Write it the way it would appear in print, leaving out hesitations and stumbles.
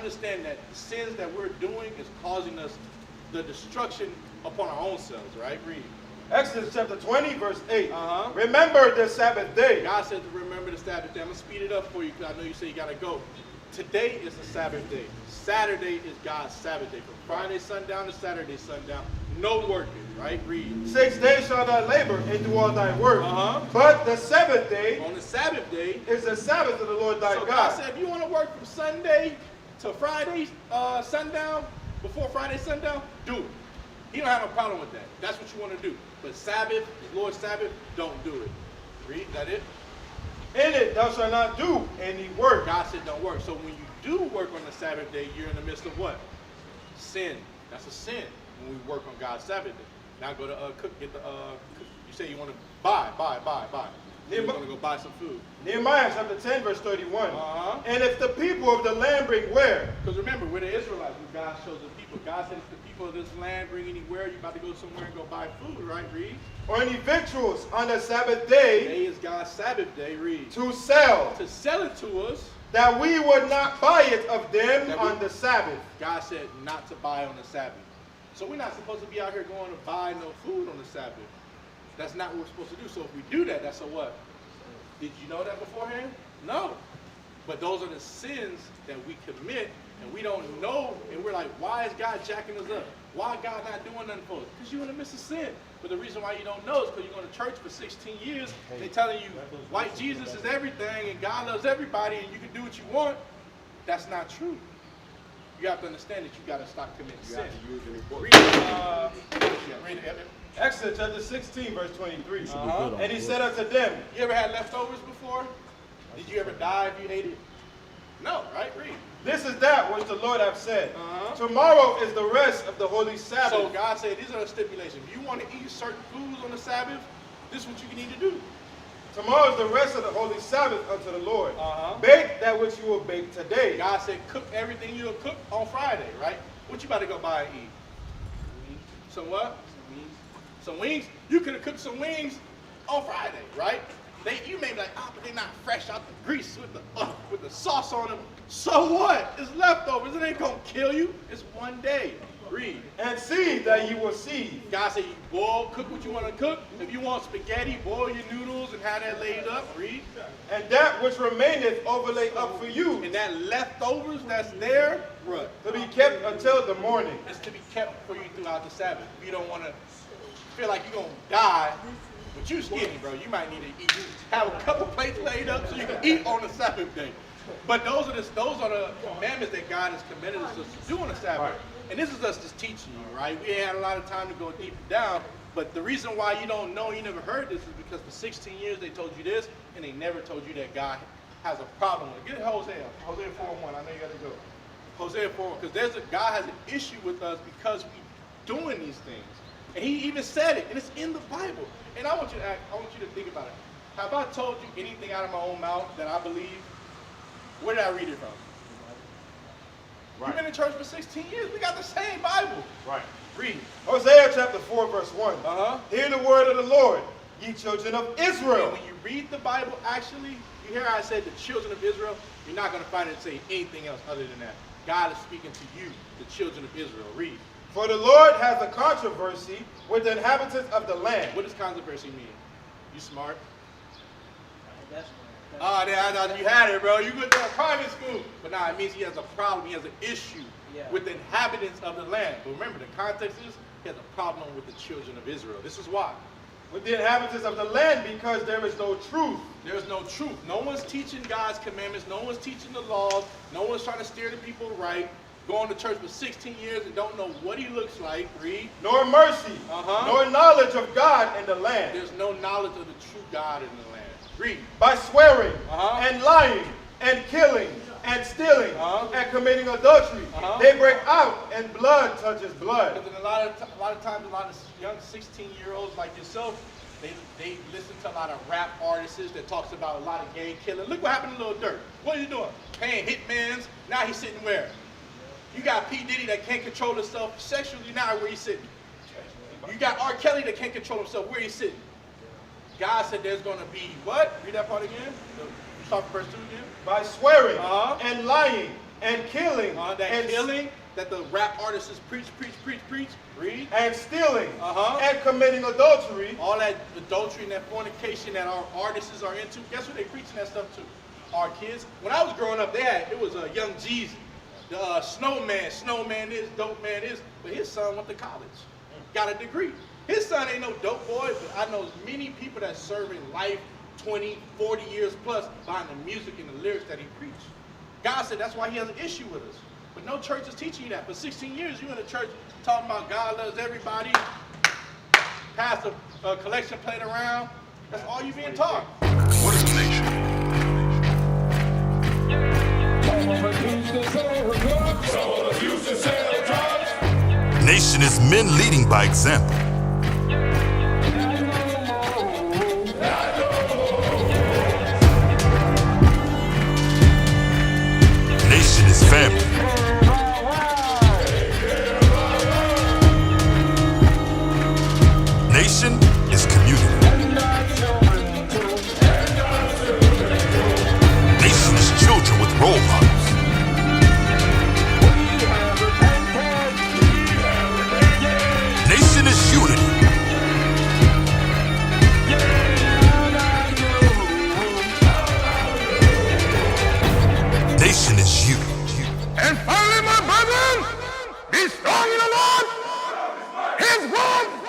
understand that the sins that we're doing is causing us the destruction upon our own selves, right? Read. Exodus chapter 20, verse 8. Remember the Sabbath day. God said to remember the Sabbath day. I'm going to speed it up for you because I know you say you got to go. Today is the Sabbath day. Saturday is God's Sabbath day. From Friday sundown to Saturday sundown, no working, right? Read. 6 days shall thou labor and do all thy work. But the seventh day, on the Sabbath day, is the Sabbath of the Lord thy so God. God said, if you want to work from Sunday to Friday sundown, before Friday sundown, do it. He don't have no problem with that. That's what you want to do. But Sabbath, the Lord's Sabbath, don't do it. Read, is that it? In it thou shalt not do any work. God said don't work. So when you do work on the Sabbath day, you're in the midst of what? Sin. That's a sin when we work on God's Sabbath day. Now go to cook, get the you say you want to buy. You're going to go buy some food. Nehemiah chapter 10, verse 31. And if the people of the land bring where? Because remember, we're the Israelites who God shows the people. God said if the people of this land bring anywhere, you're about to go somewhere and go buy food, right? Read. Or any victuals on the Sabbath day. Today is God's Sabbath day. Read. To sell. To sell it to us. That we would not buy it of them on the Sabbath. God said not to buy on the Sabbath. So we're not supposed to be out here going to buy no food on the Sabbath. That's not what we're supposed to do. So if we do that, that's a what? Did you know that beforehand? No. But those are the sins that we commit, and we don't know, and we're like, why is God jacking us up? Why God not doing nothing for us? Because you're in the midst of sin. But the reason why you don't know is because you're going to church for 16 years, and they're telling you white Jesus is everything, and God loves everybody, and you can do what you want. That's not true. You have to understand that you got to stop committing sin. Read it. Exodus chapter 16, verse 23. And he said unto them, you ever had leftovers before? Did you ever die if you ate it? No, right? Read. This is that which the Lord hath said. Tomorrow is the rest of the holy Sabbath. So God said, these are the stipulations. If you want to eat certain foods on the Sabbath, this is what you need to do. Tomorrow is the rest of the holy Sabbath unto the Lord. Bake that which you will bake today. God said, cook everything you'll cook on Friday, right? What you about to go buy and eat? Some what? Some wings. You could have cooked some wings on Friday, right? You may be like, but they're not fresh out the grease with the sauce on them. So what? It's leftovers. It ain't gonna kill you. It's one day. Read. And see that you will see. God said you cook what you want to cook. If you want spaghetti, boil your noodles and have that laid up. Read. And that which remaineth overlay up for you. And that leftovers that's there, right, to be kept until the morning. It's to be kept for you throughout the Sabbath. If you don't want to feel like you're gonna die, but you skinny, bro. You might need to eat. Have a couple plates laid up so you can eat on the Sabbath day. But those are the commandments that God has commanded us to do on the Sabbath. Right. And this is us just teaching you, right? We ain't had a lot of time to go deep down. But the reason why you don't know, you never heard this, is because for 16 years they told you this, and they never told you that God has a problem with it. Get Hosea 4:1. I know you got to go. Hosea 4:1, because God has an issue with us because we doing these things. And he even said it, and it's in the Bible. And I want you to think about it. Have I told you anything out of my own mouth that I believe? Where did I read it from? Right. You've been in church for 16 years. We got the same Bible. Right. Read. Hosea chapter 4, verse 1. Hear the word of the Lord, ye children of Israel. And when you read the Bible, actually, you hear how I said the children of Israel, you're not going to find it say anything else other than that. God is speaking to you, the children of Israel. Read. For the Lord has a controversy with the inhabitants of the land. What does controversy mean? You smart? Oh, you had it, bro. You went to a private school. But nah, it means he has a problem. He has an issue with the inhabitants of the land. But remember, the context is he has a problem with the children of Israel. This is why. With the inhabitants of the land, because there is no truth. There is no truth. No one's teaching God's commandments. No one's teaching the laws. No one's trying to steer the people right. Going to church for 16 years and don't know what he looks like. Read. Nor mercy, nor knowledge of God in the land. There's no knowledge of the true God in the land. Read. By swearing and lying and killing and stealing and committing adultery, they break out and blood touches blood. Because a lot of times, a lot of young 16-year-olds like yourself, they listen to a lot of rap artists that talks about a lot of gang killing. Look what happened to Lil Durk. What are you doing? Paying hitmans. Now he's sitting where? You got P. Diddy that can't control himself sexually. Now where he's sitting? You got R. Kelly that can't control himself. Where he's sitting? God said there's going to be what? Read that part again. Start from verse 2 again. By swearing and lying and killing, killing that the rap artists preach, read, and stealing, and committing adultery. All that adultery and that fornication that our artists are into. Guess who they preaching that stuff to? Our kids. When I was growing up, it was a young Jeezy, the snowman is, dope man is, but his son went to college, got a degree. His son ain't no dope boy, but I know many people that serving life 20, 40 years plus behind the music and the lyrics that he preached. God said that's why he has an issue with us. But no church is teaching you that. For 16 years, you in a church talking about God loves everybody, pass a collection plate around. That's all you being taught. What is a nation? Nation is men leading by example. Nation is family. Nation is community. Nation is children with role models. Nation is unity. Nation is you. And finally, my brethren, be strong in the Lord, His word